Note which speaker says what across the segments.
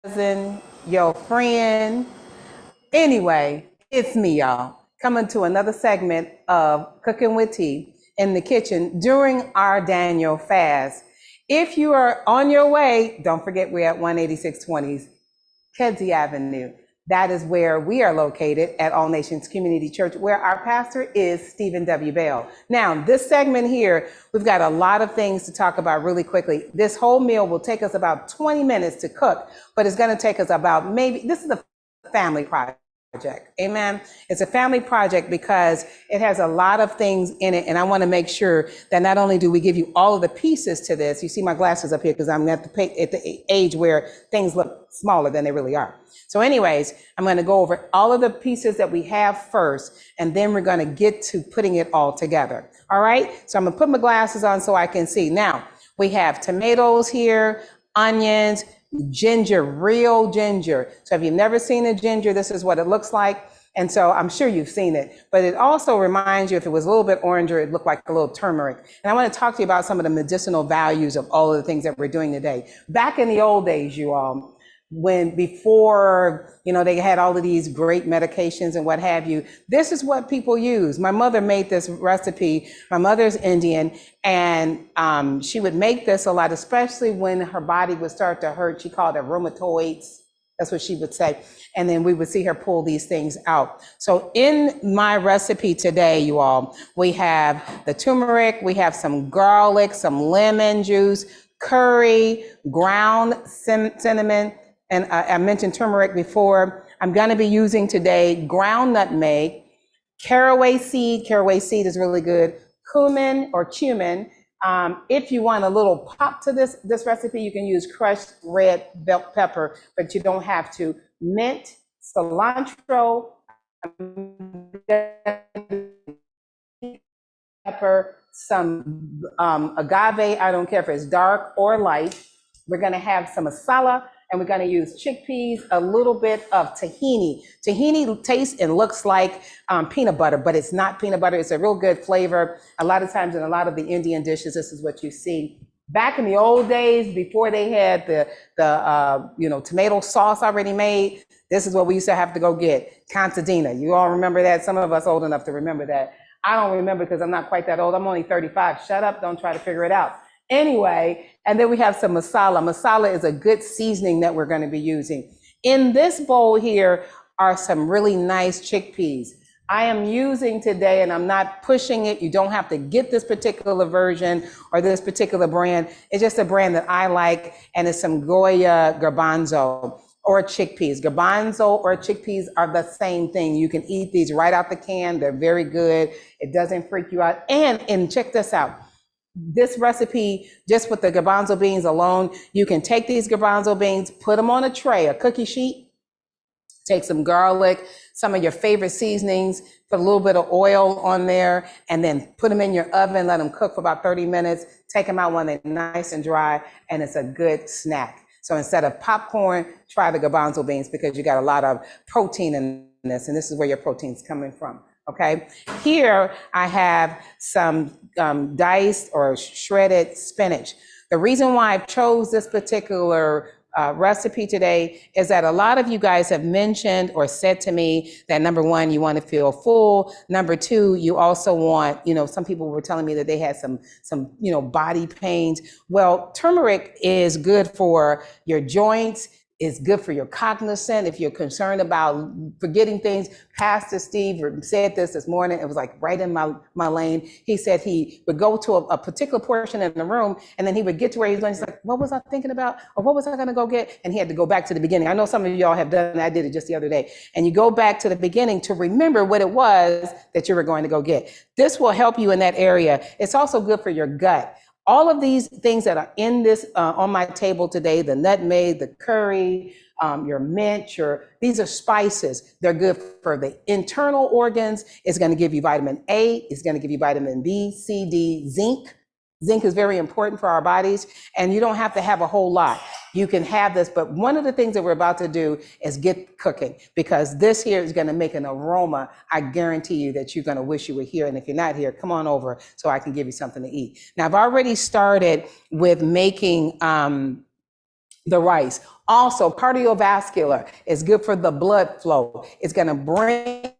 Speaker 1: cousin, your friend. Anyway, it's me, y'all, coming to another segment of Cooking with Tea in the kitchen during our Daniel fast. If you are on your way, don't forget we're at 18620 Kedzie Avenue. That is where we are located at All Nations Community Church, where our pastor is Stephen W. Bell. Now, this segment here, we've got a lot of things to talk about really quickly. This whole meal will take us about 20 minutes to cook, but it's going to take us about this is a family project. Amen. It's a family project because it has a lot of things in it. And I want to make sure that not only do we give you all of the pieces to this, you see my glasses up here because I'm at the age where things look smaller than they really are. So anyways, I'm going to go over all of the pieces that we have first, and then we're going to get to putting it all together. All right. So I'm going to put my glasses on so I can see. Now we have tomatoes here, onions, ginger, real ginger. So if you've never seen a ginger, this is what it looks like. And so I'm sure you've seen it, but it also reminds you, if it was a little bit oranger, it looked like a little turmeric. And I want to talk to you about some of the medicinal values of all of the things that we're doing today. Back in the old days, you all, before they had all of these great medications and what have you, this is what people use. My mother made this recipe. My mother's Indian, and she would make this a lot, especially when her body would start to hurt. She called it rheumatoids. That's what she would say. And then we would see her pull these things out. So in my recipe today, you all, we have the turmeric, we have some garlic, some lemon juice, curry, ground cinnamon, and I mentioned turmeric before. I'm going to be using today ground nutmeg, caraway seed. Caraway seed is really good. Cumin or cumin. If you want a little pop to this recipe, you can use crushed red bell pepper, but you don't have to. Mint, cilantro, pepper, some agave. I don't care if it's dark or light. We're going to have some masala, and we're going to use chickpeas, a little bit of tahini. Tahini tastes and looks like peanut butter, but it's not peanut butter. It's a real good flavor. A lot of times in a lot of the Indian dishes, this is what you see. Back in the old days, before they had the tomato sauce already made, this is what we used to have to go get. Contadina. You all remember that? Some of us old enough to remember that. I don't remember because I'm not quite that old. I'm only 35. Shut up. Don't try to figure it out. Anyway, and then we have some masala. Masala is a good seasoning that we're going to be using. In this bowl here are some really nice chickpeas. I am using today, and I'm not pushing it. You don't have to get this particular version or this particular brand. It's just a brand that I like, and it's some Goya garbanzo or chickpeas. Garbanzo or chickpeas are the same thing. You can eat these right out the can. They're very good. It doesn't freak you out. And check this out. This recipe, just with the garbanzo beans alone, you can take these garbanzo beans, put them on a tray, a cookie sheet, take some garlic, some of your favorite seasonings, put a little bit of oil on there, and then put them in your oven, let them cook for about 30 minutes, take them out when they're nice and dry, and it's a good snack. So instead of popcorn, try the garbanzo beans because you got a lot of protein in this, and this is where your protein's coming from. Okay, here I have some diced or shredded spinach. The reason why I chose this particular recipe today is that a lot of you guys have mentioned or said to me that number one, you want to feel full. Number two, you also want, some people were telling me that they had some body pains. Well, turmeric is good for your joints. It's good for your cognizant. If you're concerned about forgetting things, Pastor Steve said this morning. It was like right in my lane. He said he would go to a particular portion in the room, and then he would get to where he's going. He's like, what was I thinking about? Or what was I going to go get? And he had to go back to the beginning. I know some of y'all have done that. I did it just the other day. And you go back to the beginning to remember what it was that you were going to go get. This will help you in that area. It's also good for your gut. All of these things that are in this on my table today, the nutmeg, the curry, your mint, these are spices. They're good for the internal organs. It's going to give you vitamin A. It's going to give you vitamin B, C, D, zinc. Zinc is very important for our bodies, and you don't have to have a whole lot. You can have this, but one of the things that we're about to do is get cooking, because this here is going to make an aroma. I guarantee you that you're going to wish you were here. And if you're not here, come on over so I can give you something to eat. Now, I've already started with making the rice. Also, cardiovascular is good for the blood flow. It's going to bring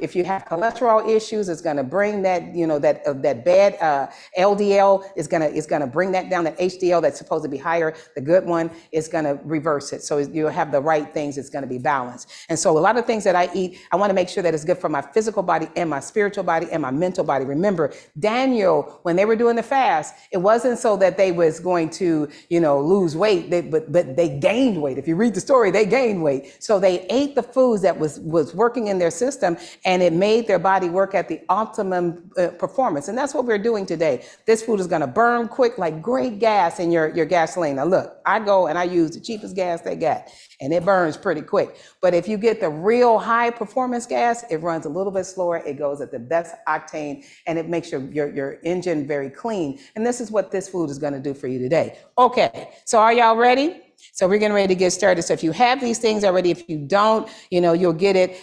Speaker 1: if you have cholesterol issues, it's going to bring that, that bad LDL is going to bring that down. That HDL that's supposed to be higher, the good one is going to reverse it. So you'll have the right things. It's going to be balanced. And so a lot of things that I eat, I want to make sure that it's good for my physical body and my spiritual body and my mental body. Remember, Daniel, when they were doing the fast, it wasn't so that they was going to, lose weight, but they gained weight. If you read the story, they gained weight. So they ate the foods that was working in their system, and it made their body work at the optimum performance. And that's what we're doing today. This food is going to burn quick, like great gas in your gasoline. Now look, I go and I use the cheapest gas they got, and it burns pretty quick. But if you get the real high performance gas, it runs a little bit slower. It goes at the best octane, and it makes your engine very clean. And this is what this food is going to do for you today. Okay, so are y'all ready? So we're getting ready to get started. So if you have these things already, if you don't, you'll get it.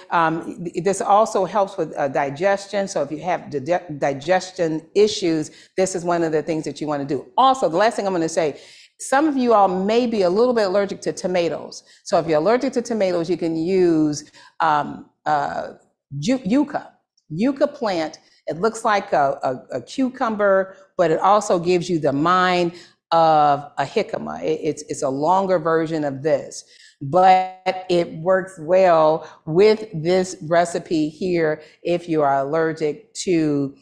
Speaker 1: This also helps with digestion. So if you have digestion issues, this is one of the things that you want to do. Also, the last thing I'm going to say, some of you all may be a little bit allergic to tomatoes. So if you're allergic to tomatoes, you can use yucca. Yucca plant. It looks like a cucumber, but it also gives you the mind of a jicama. It's a longer version of this, but it works well with this recipe here. If you are allergic to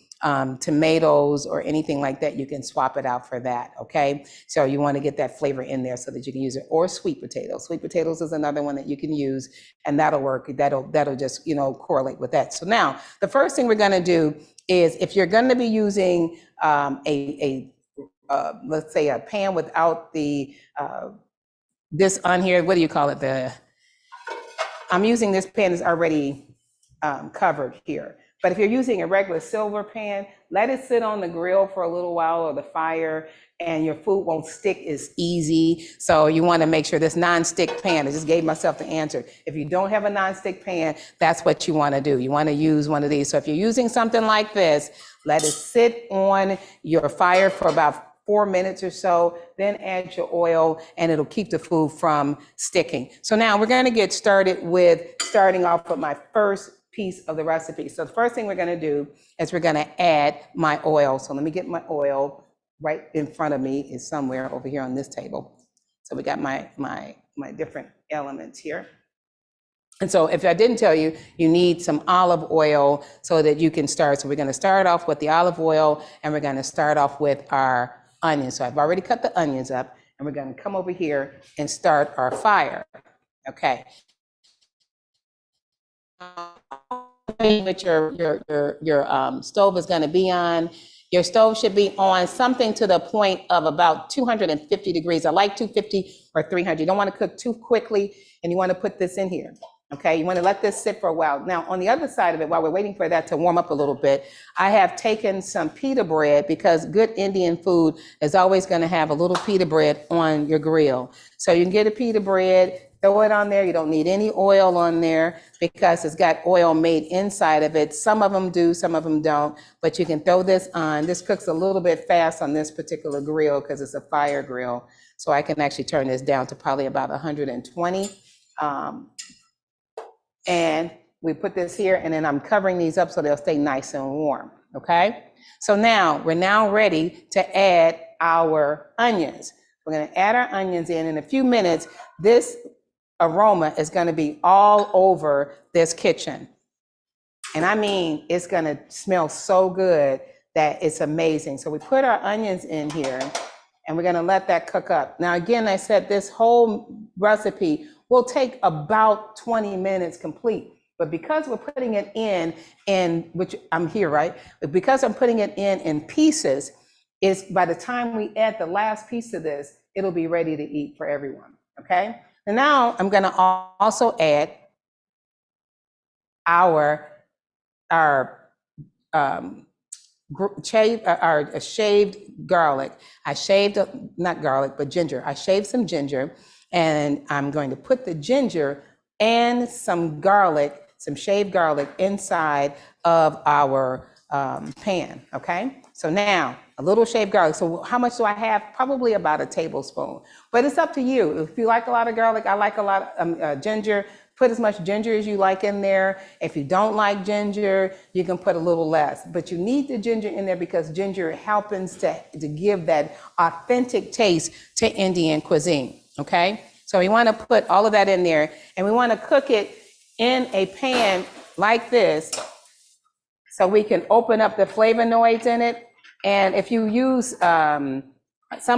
Speaker 1: tomatoes or anything like that, you can swap it out for that. Okay, so you want to get that flavor in there so that you can use it. Or sweet potatoes. Sweet potatoes is another one that you can use, and that'll work. That'll just correlate with that. So now the first thing we're going to do is, if you're going to be using let's say a pan without the this on here, what do you call it? I'm using this pan is already covered here. But if you're using a regular silver pan, let it sit on the grill for a little while, or the fire, and your food won't stick as easy. So you want to make sure this non-stick pan, I just gave myself the answer. If you don't have a non-stick pan, that's what you want to do. You want to use one of these. So if you're using something like this, let it sit on your fire for about 4 minutes or so, then add your oil, and it'll keep the food from sticking. So now we're going to get started with starting off with my first piece of the recipe. So the first thing we're going to do is we're going to add my oil. So let me get my oil right in front of me, is somewhere over here on this table. So we got my different elements here. And so if I didn't tell you, you need some olive oil so that you can start. So we're going to start off with the olive oil, and we're going to start off with our onions. So I've already cut the onions up, and we're going to come over here and start our fire. Okay. What your stove is going to be on. Your stove should be on something to the point of about 250 degrees. I like 250 or 300. You don't want to cook too quickly, and you want to put this in here. Okay, you want to let this sit for a while. Now, on the other side of it, while we're waiting for that to warm up a little bit, I have taken some pita bread, because good Indian food is always going to have a little pita bread on your grill. So you can get a pita bread, throw it on there. You don't need any oil on there, because it's got oil made inside of it. Some of them do, some of them don't, but you can throw this on. This cooks a little bit fast on this particular grill because it's a fire grill. So I can actually turn this down to probably about 120. And we put this here, and then I'm covering these up so they'll stay nice and warm, okay? So now, we're ready to add our onions. We're gonna add our onions in a few minutes. This aroma is gonna be all over this kitchen. And I mean, it's gonna smell so good that it's amazing. So we put our onions in here, and we're gonna let that cook up. Now, again, I said this whole recipe will take about 20 minutes complete. But because we're putting it in which I'm here, right? But because I'm putting it in pieces, is by the time we add the last piece of this, it'll be ready to eat for everyone, okay? And now I'm gonna also add our shaved garlic. I shaved, not garlic, but ginger. I shaved some ginger. And I'm going to put the ginger and some garlic, some shaved garlic, inside of our pan, okay? So now a little shaved garlic. So how much do I have? Probably about a tablespoon, but it's up to you. If you like a lot of garlic, I like a lot of ginger. Put as much ginger as you like in there. If you don't like ginger, you can put a little less, but you need the ginger in there because ginger happens to give that authentic taste to Indian cuisine, okay? So we wanna put all of that in there, and we wanna cook it in a pan like this so we can open up the flavonoids in it. And if you use some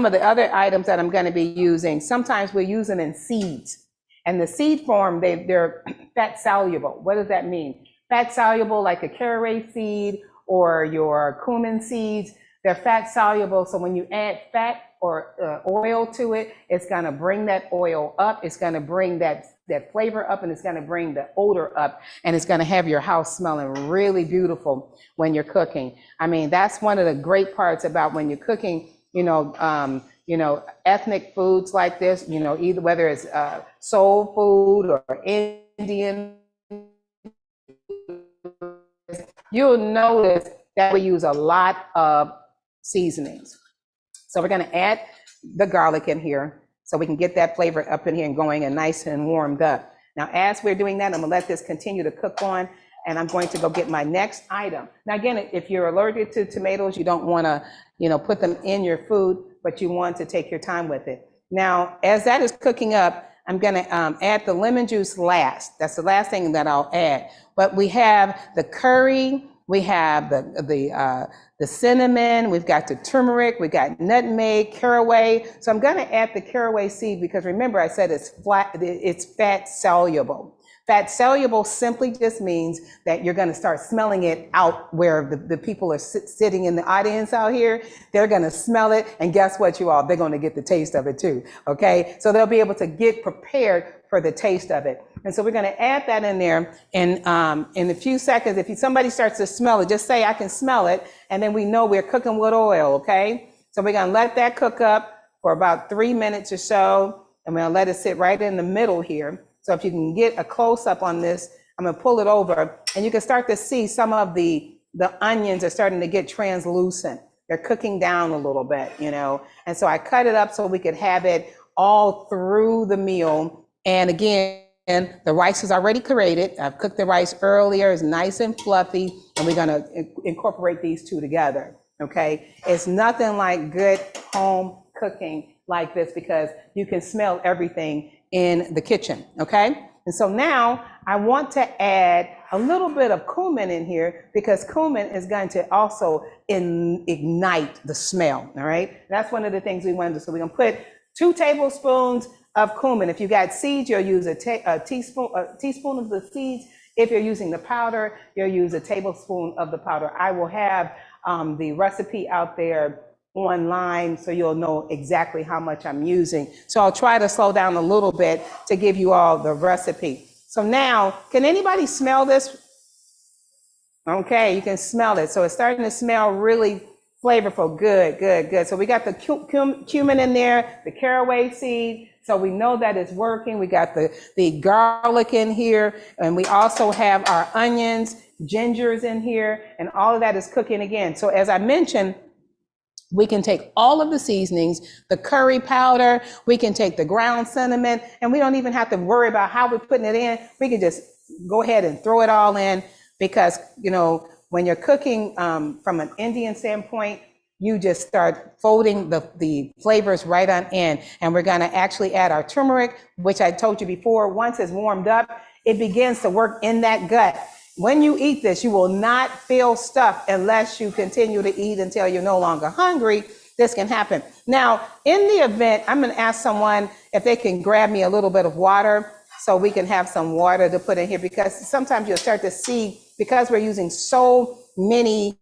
Speaker 1: of the other items that I'm gonna be using, sometimes we use them in seeds. And the seed form, they're fat soluble. What does that mean? Fat soluble, like a caraway seed or your cumin seeds, they're fat soluble. So when you add fat or oil to it, it's gonna bring that oil up. It's gonna bring that flavor up, and it's gonna bring the odor up, and it's gonna have your house smelling really beautiful when you're cooking. I mean, that's one of the great parts about when you're cooking, ethnic foods like this, either whether it's soul food or Indian, you'll notice that we use a lot of seasonings. So we're gonna add the garlic in here so we can get that flavor up in here and going and nice and warmed up. Now, as we're doing that, I'm gonna let this continue to cook on, and I'm going to go get my next item. Now, again, if you're allergic to tomatoes, you don't wanna, put them in your food, but you want to take your time with it. Now, as that is cooking up, I'm gonna add the lemon juice last. That's the last thing that I'll add. But we have the curry, we have the cinnamon, we've got the turmeric, we got nutmeg, caraway. So I'm gonna add the caraway seed because remember I said it's fat soluble. Fat soluble simply just means that you're gonna start smelling it out where the people are sitting in the audience out here. They're gonna smell it, and guess what, you all? They're gonna get the taste of it too, okay? So they'll be able to get prepared for the taste of it. And so we're gonna add that in there, and in a few seconds, if somebody starts to smell it, just say, I can smell it, and then we know we're cooking with oil, okay? So we're gonna let that cook up for about 3 minutes or so, and we're gonna let it sit right in the middle here. So if you can get a close-up on this, I'm gonna pull it over, and you can start to see some of the onions are starting to get translucent. They're cooking down a little bit, And so I cut it up so we could have it all through the meal. And again, the rice is already created. I've cooked the rice earlier, it's nice and fluffy, and we're gonna incorporate these two together, okay? It's nothing like good home cooking like this because you can smell everything in the kitchen, okay? And so now I want to add a little bit of cumin in here because cumin is going to also ignite the smell, all right? That's one of the things we want to do. So we're gonna put 2 tablespoons of cumin. If you got seeds, you'll use a teaspoon of the seeds. If you're using the powder, you'll use a tablespoon of the powder. I will have the recipe out there online so you'll know exactly how much I'm using. So I'll try to slow down a little bit to give you all the recipe. So now, can anybody smell this? Okay, you can smell it. So it's starting to smell really flavorful. Good, good, good. So we got the cumin in there, the caraway seed. So we know that it's working. We got the garlic in here, and we also have our onions, gingers in here, and all of that is cooking again. So as I mentioned, we can take all of the seasonings, the curry powder, we can take the ground cinnamon, and we don't even have to worry about how we're putting it in. We can just go ahead and throw it all in because, when you're cooking from an Indian standpoint, you just start folding the flavors right on in. And we're gonna actually add our turmeric, which I told you before, once it's warmed up, it begins to work in that gut. When you eat this, you will not feel stuffed unless you continue to eat until you're no longer hungry. This can happen. Now, in the event, I'm gonna ask someone if they can grab me a little bit of water so we can have some water to put in here, because sometimes you'll start to see, because we're using so many,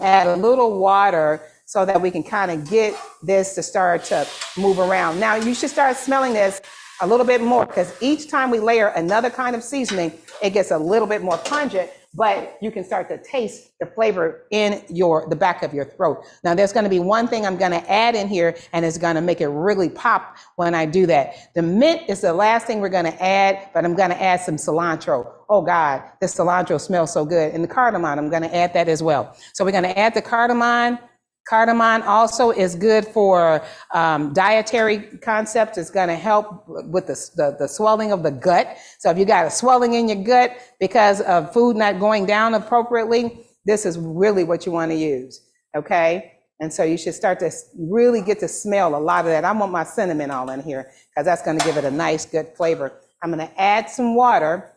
Speaker 1: add a little water so that we can kind of get this to start to move around. Now, you should start smelling this a little bit more because each time we layer another kind of seasoning, it gets a little bit more pungent. but you can start to taste the flavor in the back of your throat. Now there's going to be one thing I'm going to add in here, and it's going to make it really pop when I do that. The mint is the last thing we're going to add, but I'm going to add some cilantro. Oh God, this cilantro smells so good. And the cardamom, I'm going to add that as well. So we're going to add the cardamom. Cardamom also is good for dietary concepts. It's going to help with the swelling of the gut. So if you got a swelling in your gut because of food not going down appropriately, this is really what you want to use, okay? And so you should start to really get to smell a lot of that. I want my cinnamon all in here because that's going to give it a nice, good flavor. I'm going to add some water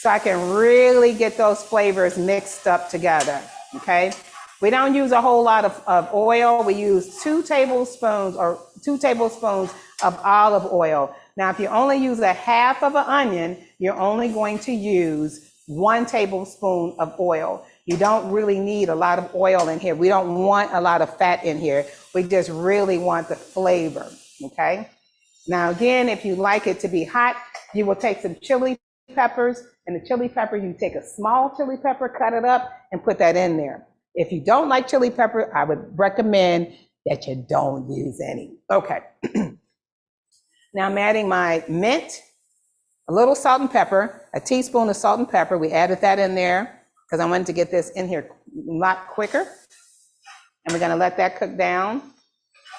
Speaker 1: so I can really get those flavors mixed up together, okay? We don't use a whole lot of oil. We use 2 tablespoons of olive oil. Now, if you only use a half of an onion, you're only going to use 1 tablespoon of oil. You don't really need a lot of oil in here. We don't want a lot of fat in here. We just really want the flavor, okay? Now, again, if you like it to be hot, you will take some chili peppers, and the chili pepper, you take a small chili pepper, cut it up, and put that in there. If you don't like chili pepper, I would recommend that you don't use any. Okay. Now I'm adding my mint, a little salt and pepper, a teaspoon of salt and pepper. We added that in there because I wanted to get this in here a lot quicker. And we're going to let that cook down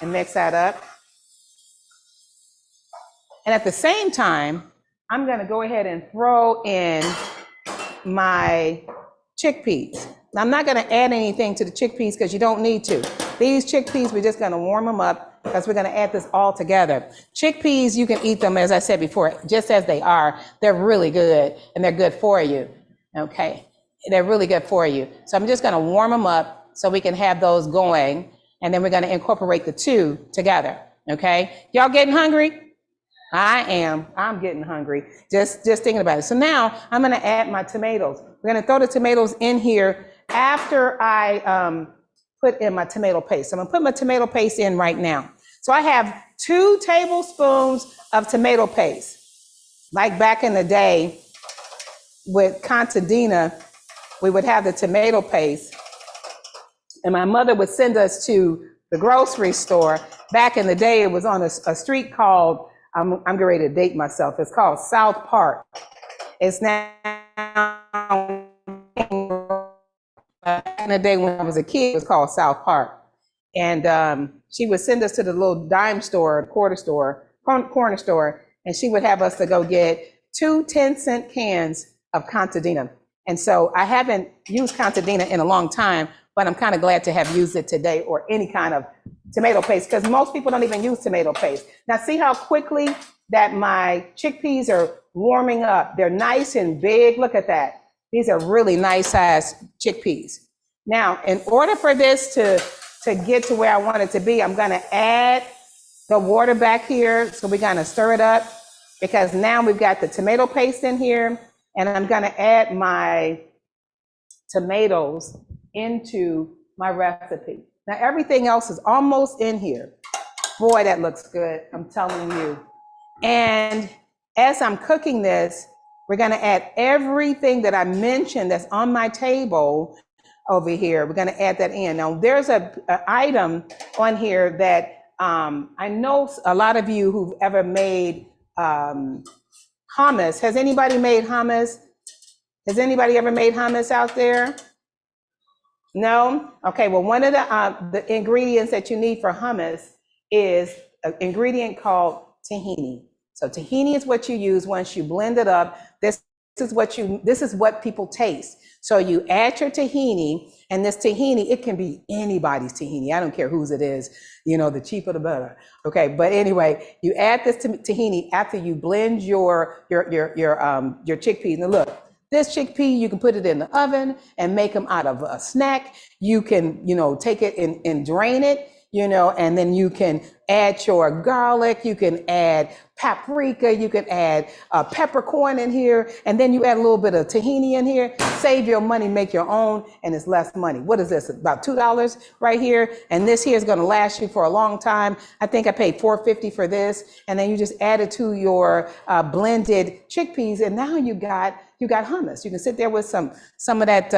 Speaker 1: and mix that up. And at the same time, I'm going to go ahead and throw in my chickpeas. Now, I'm not going to add anything to the chickpeas because you don't need to. These chickpeas, we're just going to warm them up because we're going to add this all together. Chickpeas, you can eat them, as I said before, just as they are. They're really good, and they're good for you, okay? They're really good for you. So I'm just going to warm them up so we can have those going, and then we're going to incorporate the 2 together, okay? Y'all getting hungry? I am. I'm getting hungry just thinking about it. So now I'm going to add my tomatoes. We're going to throw the tomatoes in here after I put in my tomato paste. So I'm going to put my tomato paste in right now. So I have 2 tablespoons of tomato paste. Like back in the day with Contadina, we would have the tomato paste, and my mother would send us to the grocery store. Back in the day, it was on a street called, I'm getting ready to date myself. It's called South Park. It's now, back in the day when I was a kid, it was called South Park. And she would send us to the little dime store, corner store, and she would have us to go get 2 10-cent cans of Contadina. And so I haven't used Contadina in a long time, but I'm kind of glad to have used it today, or any kind of tomato paste, because most people don't even use tomato paste. Now see how quickly that my chickpeas are warming up. They're nice and big. Look at that. These are really nice sized chickpeas. Now, in order for this to get to where I want it to be, I'm gonna add the water back here. So we're gonna stir it up, because now we've got the tomato paste in here, and I'm gonna add my tomatoes into my recipe. Now everything else is almost in here. Boy, that looks good, I'm telling you. And as I'm cooking this, we're gonna add everything that I mentioned that's on my table over here. We're gonna add that in. Now there's an item on here that I know a lot of you who've ever made hummus. Has anybody made hummus? Has anybody ever made hummus out there? No? Okay, well, one of the ingredients that you need for hummus is an ingredient called tahini. So tahini is what you use once you blend it up. This is what people taste. So you add your tahini, and this tahini, it can be anybody's tahini. I don't care whose it is, you know, the cheaper the better. Okay, but anyway, you add this tahini after you blend your chickpeas. Now look, this chickpea, you can put it in the oven and make them out of a snack. You can, you know, take it and drain it, you know, and then you can add your garlic, you can add paprika, you can add peppercorn in here, and then you add a little bit of tahini in here. save your money, make your own, and it's less money. What is this? About $2 right here. And this here is going to last you for a long time. I think I paid $4.50 for this. And then you just add it to your blended chickpeas. And now you got hummus. You can sit there with some of that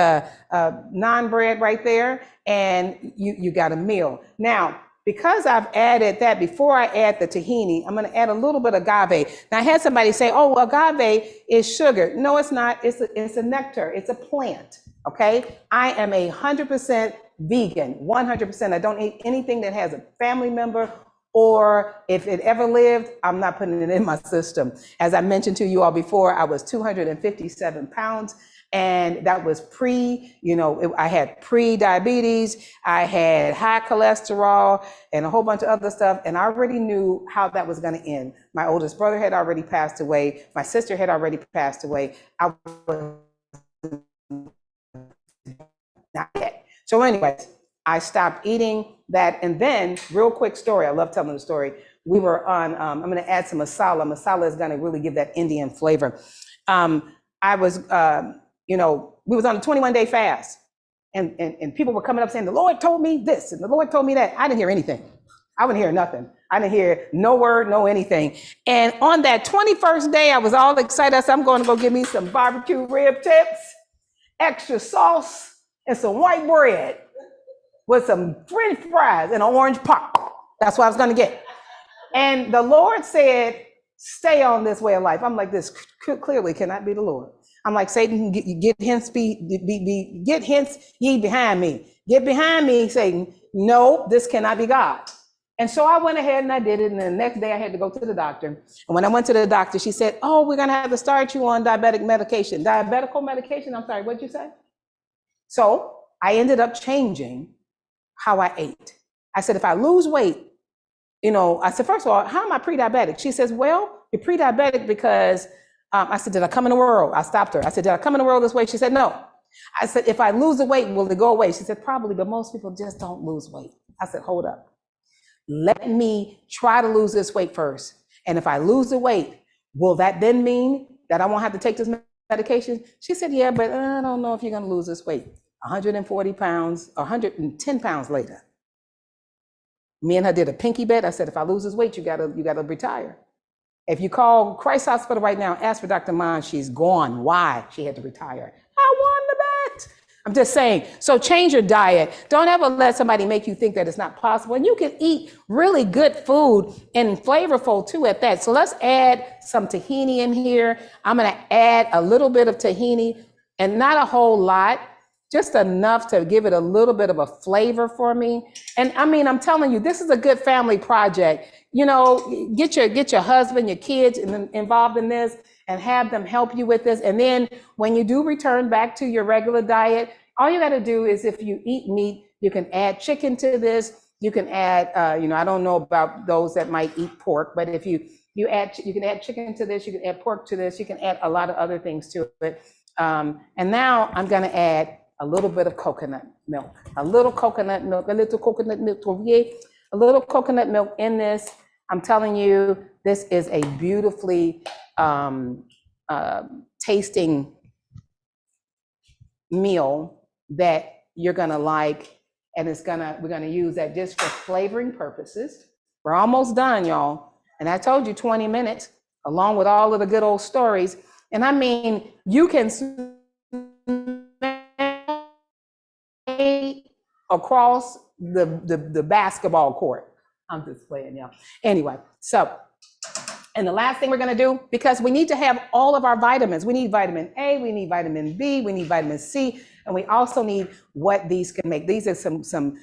Speaker 1: naan bread right there, and you got a meal. Now, because I've added that, before I add the tahini, I'm going to add a little bit of agave. Now, I had somebody say, oh, agave is sugar. No, it's not. It's a nectar. It's a plant, okay? I am 100% vegan, 100%. I don't eat anything that has a family member, or if it ever lived, I'm not putting it in my system. As I mentioned to you all before, I was 257 pounds. And that was I had pre-diabetes, I had high cholesterol, and a whole bunch of other stuff. And I already knew how that was going to end. My oldest brother had already passed away. My sister had already passed away. I was not yet. So anyways, I stopped eating that. And then, real quick story, I love telling the story. We were on, I'm going to add some masala. Masala is going to really give that Indian flavor. We was on a 21-day fast, and people were coming up saying, the Lord told me this, and the Lord told me that. I didn't hear anything. I wouldn't hear nothing. I didn't hear no word, no anything. And on that 21st day, I was all excited. I said, I'm going to go get me some barbecue rib tips, extra sauce, and some white bread with some French fries and an orange pop. That's what I was going to get. And the Lord said, stay on this way of life. I'm like, this clearly cannot be the Lord. I'm like, Satan, get hence ye behind me. Get behind me, Satan. No, this cannot be God. And so I went ahead and I did it. And the next day I had to go to the doctor. And when I went to the doctor, she said, oh, we're going to have to start you on diabetic medication. Diabetical medication? I'm sorry, what'd you say? So I ended up changing how I ate. I said, if I lose weight, I said, first of all, how am I pre-diabetic? She says, well, you're pre-diabetic because I said, did I come in the world? I stopped her. I said, did I come in the world this way? She said, no. I said, if I lose the weight, will it go away? She said, probably, but most people just don't lose weight. I said, hold up. Let me try to lose this weight first. And if I lose the weight, will that then mean that I won't have to take this medication? She said, yeah, but I don't know if you're going to lose this weight. 140 pounds, 110 pounds later. Me and her did a pinky bet. I said, if I lose this weight, you gotta retire. If you call Christ Hospital right now, ask for Dr. Mon, she's gone. Why? She had to retire. I won the bet. I'm just saying. So change your diet. Don't ever let somebody make you think that it's not possible. And you can eat really good food and flavorful too at that. So let's add some tahini in here. I'm going to add a little bit of tahini, and not a whole lot, just enough to give it a little bit of a flavor for me. And I mean, I'm telling you, this is a good family project. Get your husband, your kids involved in this, and have them help you with this. And then when you do return back to your regular diet, all you got to do is, if you eat meat, you can add chicken to this. You can add, I don't know about those that might eat pork, but if you can add chicken to this, you can add pork to this, you can add a lot of other things to it. And now I'm going to add a little bit of coconut milk, a little coconut milk in this. I'm telling you, this is a beautifully tasting meal that you're gonna like, and we're gonna use that just for flavoring purposes. We're almost done, y'all. And I told you 20 minutes, along with all of the good old stories. And I mean, you can across the basketball court. I'm just playing, y'all. Anyway, so, and the last thing we're going to do, because we need to have all of our vitamins. We need vitamin A, we need vitamin B, we need vitamin C, and we also need what these can make. These are some,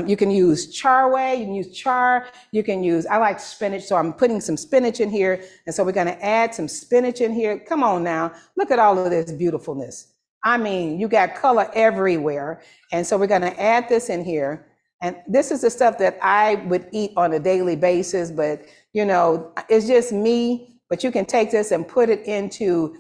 Speaker 1: you can use char whey, you can use char, I like spinach, so I'm putting some spinach in here. And so we're going to add some spinach in here. Come on now, look at all of this beautifulness. I mean, you got color everywhere. And so we're going to add this in here. And this is the stuff that I would eat on a daily basis, but it's just me. But you can take this and put it into,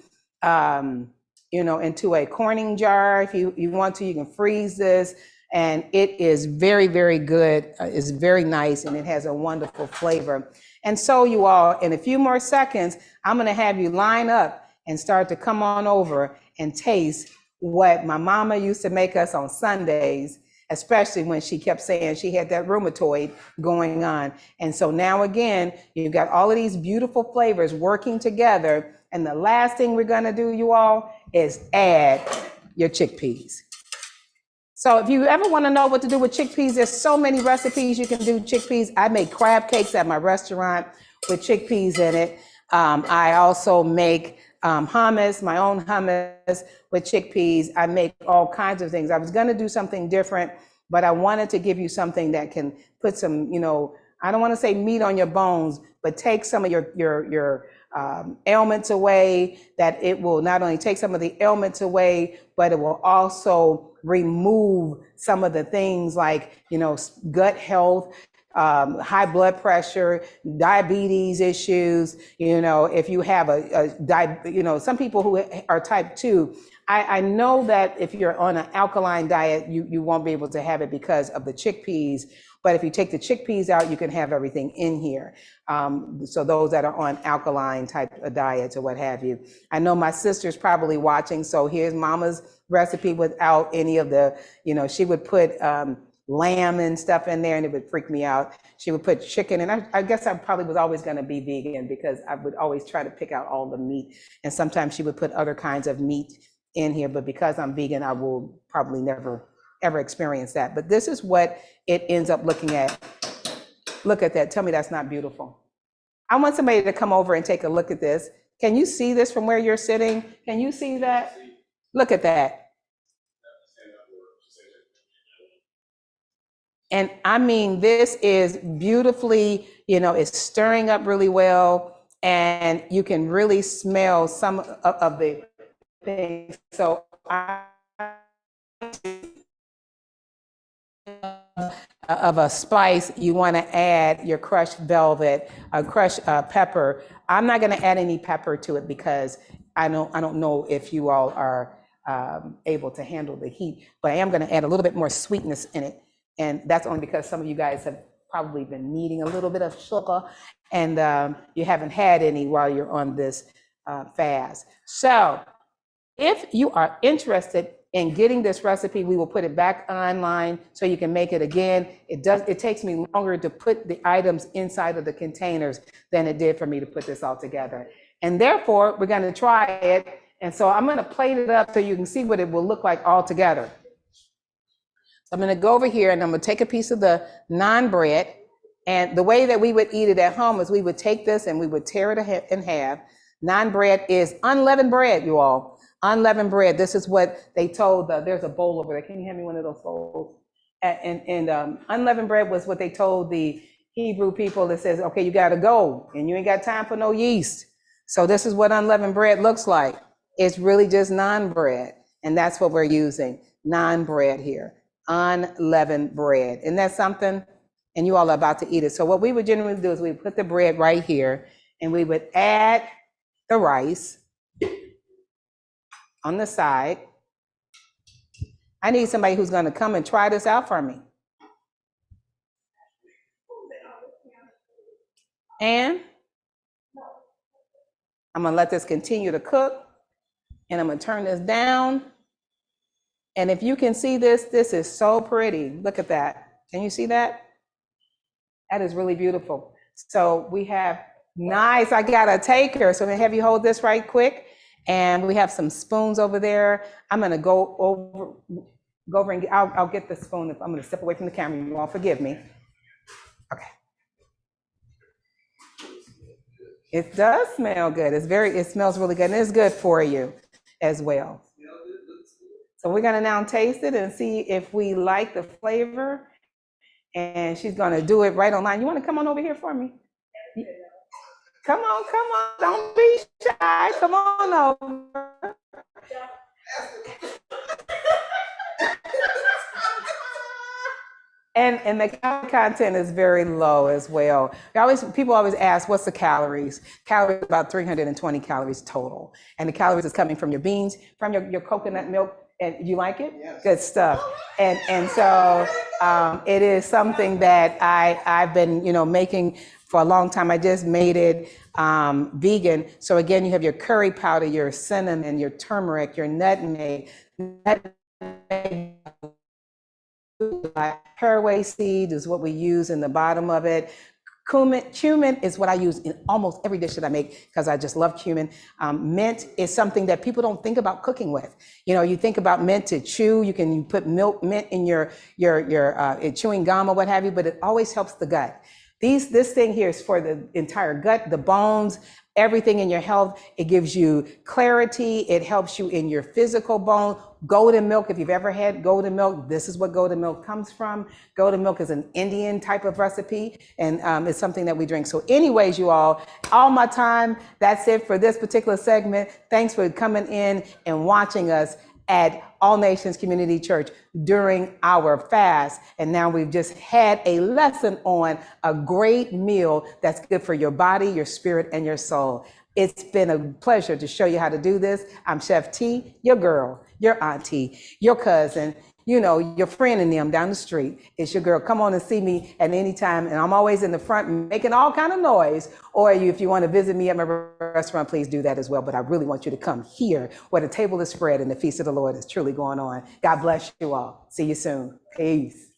Speaker 1: into a corning jar. If you want to, you can freeze this, and it is very, very good. It's very nice, and it has a wonderful flavor. And so you all, in a few more seconds, I'm going to have you line up and start to come on over and taste what my mama used to make us on Sundays, especially when she kept saying she had that rheumatoid going on. And so now again, you've got all of these beautiful flavors working together. And the last thing we're gonna do, you all, is add your chickpeas. So if you ever want to know what to do with chickpeas, there's so many recipes you can do chickpeas. I make crab cakes at my restaurant with chickpeas in it. I also make hummus, my own hummus with chickpeas. I make all kinds of things. I was going to do something different, but I wanted to give you something that can put some, I don't want to say meat on your bones, but take some of your ailments away, that it will not only take some of the ailments away, but it will also remove some of the things like, gut health, high blood pressure, diabetes issues. If you have some people who are type 2, I know that if you're on an alkaline diet, you won't be able to have it because of the chickpeas. But if you take the chickpeas out, you can have everything in here. So those that are on alkaline type of diets or what have you. I know my sister's probably watching. So here's Mama's recipe without any of the, she would put lamb and stuff in there and it would freak me out. She would put chicken, and I guess I probably was always going to be vegan because I would always try to pick out all the meat. And sometimes she would put other kinds of meat in here, but because I'm vegan, I will probably never ever experience that. But this is what it ends up looking at. Look at that. Tell me that's not beautiful. I want somebody to come over and take a look at this. Can you see this from where you're sitting? Can you see that? Look at that. And I mean, this is beautifully, it's stirring up really well, and you can really smell some of the things. So of a spice, you want to add your crushed velvet, crushed pepper. I'm not going to add any pepper to it because I don't know if you all are able to handle the heat, but I am going to add a little bit more sweetness in it. And that's only because some of you guys have probably been needing a little bit of sugar, and you haven't had any while you're on this fast. So if you are interested in getting this recipe, we will put it back online so you can make it again. It takes me longer to put the items inside of the containers than it did for me to put this all together. And therefore, we're going to try it. And so I'm going to plate it up so you can see what it will look like all together. So I'm going to go over here and I'm going to take a piece of the naan bread. And the way that we would eat it at home is we would take this and we would tear it in half. Naan bread is unleavened bread, you all. Unleavened bread. This is what they told. There's a bowl over there. Can you hand me one of those bowls? And unleavened bread was what they told the Hebrew people that says, okay, you got to go and you ain't got time for no yeast. So this is what unleavened bread looks like. It's really just naan bread. And that's what we're using. Naan bread here. Unleavened bread. Isn't that something? And you all are about to eat it. So what we would generally do is we put the bread right here and we would add the rice on the side. I need somebody who's going to come and try this out for me. And I'm going to let this continue to cook, and I'm going to turn this down. And if you can see this, this is so pretty. Look at that. Can you see that? That is really beautiful. So we have nice, I got a taker. So I'm going to have you hold this right quick. And we have some spoons over there. I'm going to go over and I'll get the spoon. I'm going to step away from the camera. You all forgive me. Okay. It does smell good. It smells really good, and it's good for you as well. So we're going to now taste it and see if we like the flavor. And she's going to do it right online. You want to come on over here for me? Come on. Don't be shy. Come on over. And the content is very low as well. People always ask, what's the calories? Calories about 320 calories total. And the calories is coming from your beans, from your coconut milk, And you like it? Yes. Good stuff. And so it is something that I've been, making for a long time. I just made it vegan. So again, you have your curry powder, your cinnamon, your turmeric, your nutmeg, caraway seed is what we use in the bottom of it. Cumin is what I use in almost every dish that I make because I just love cumin. Mint is something that people don't think about cooking with. You think about mint to chew. You can put mint in your chewing gum or what have you, but it always helps the gut. This thing here is for the entire gut, the bones, everything in your health. It gives you clarity. It helps you in your physical bone. Golden milk, if you've ever had golden milk, this is what golden milk comes from. Golden milk is an Indian type of recipe, and it's something that we drink. So anyways, you all my time, that's it for this particular segment. Thanks for coming in and watching us at All Nations Community Church during our fast. And now we've just had a lesson on a great meal that's good for your body, your spirit, and your soul. It's been a pleasure to show you how to do this. I'm Chef T, your girl, your auntie, your cousin, your friend in them down the street. It's your girl. Come on and see me at any time. And I'm always in the front making all kind of noise. Or if you want to visit me at my restaurant, please do that as well. But I really want you to come here where the table is spread and the feast of the Lord is truly going on. God bless you all. See you soon. Peace.